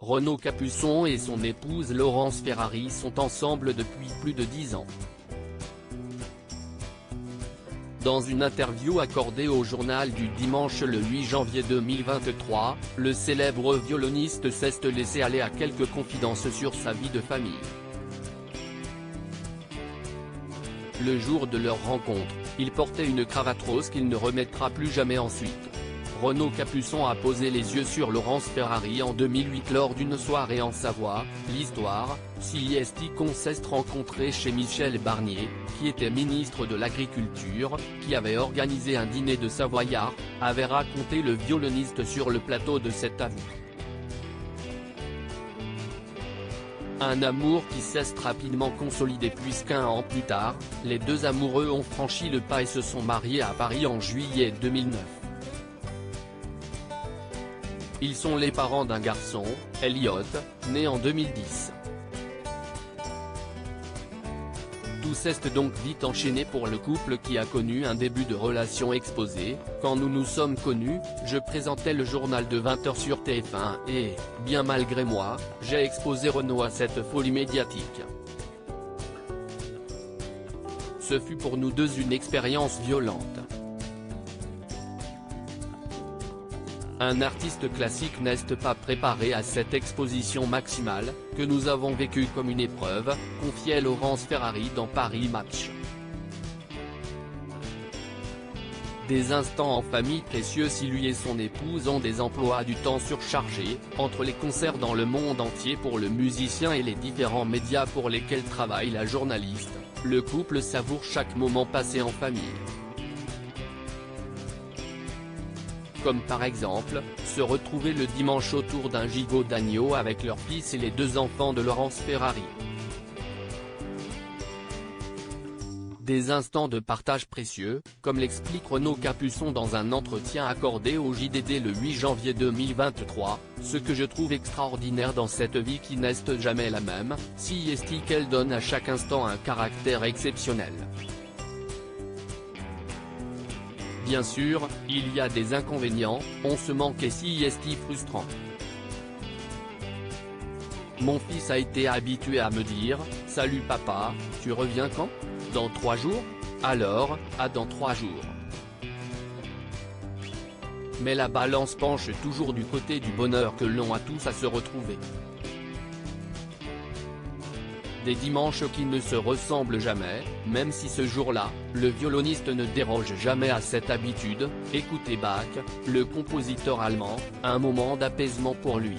Renaud Capuçon et son épouse Laurence Ferrari sont ensemble depuis plus de 10 ans. Dans une interview accordée au journal du dimanche le 8 janvier 2023, le célèbre violoniste s'est laissé aller à quelques confidences sur sa vie de famille. Le jour de leur rencontre, il portait une cravate rose qu'il ne remettra plus jamais ensuite. Renaud Capuçon a posé les yeux sur Laurence Ferrari en 2008 lors d'une soirée en Savoie. L'histoire, CIST consiste rencontrée chez Michel Barnier, qui était ministre de l'Agriculture, qui avait organisé un dîner de savoyards, avait raconté le violoniste sur le plateau de cet avou. Un amour qui s'est rapidement consolidé puisqu'un an plus tard, les deux amoureux ont franchi le pas et se sont mariés à Paris en juillet 2009. Ils sont les parents d'un garçon, Elliot, né en 2010. Tout s'est donc vite enchaîné pour le couple qui a connu un début de relation exposé. Quand nous nous sommes connus, je présentais le journal de 20h sur TF1 et, bien malgré moi, j'ai exposé Renaud à cette folie médiatique. Ce fut pour nous deux une expérience violente. Un artiste classique n'est pas préparé à cette exposition maximale, que nous avons vécue comme une épreuve, confiait Laurence Ferrari dans Paris Match. Des instants en famille précieux si lui et son épouse ont des emplois du temps surchargés, entre les concerts dans le monde entier pour le musicien et les différents médias pour lesquels travaille la journaliste, le couple savoure chaque moment passé en famille. Comme par exemple, se retrouver le dimanche autour d'un gigot d'agneau avec leur fils et les deux enfants de Laurence Ferrari. Des instants de partage précieux, comme l'explique Renaud Capuçon dans un entretien accordé au JDD le 8 janvier 2023, ce que je trouve extraordinaire dans cette vie qui n'est jamais la même, si est qu'elle donne à chaque instant un caractère exceptionnel. Bien sûr, il y a des inconvénients, on se manque et si est frustrant. Mon fils a été habitué à me dire « Salut papa, tu reviens quand ? Dans 3 jours ? Alors, dans 3 jours. » Mais la balance penche toujours du côté du bonheur que l'on a tous à se retrouver. Des dimanches qui ne se ressemblent jamais, même si ce jour-là, le violoniste ne déroge jamais à cette habitude. Écoutez Bach, le compositeur allemand, un moment d'apaisement pour lui.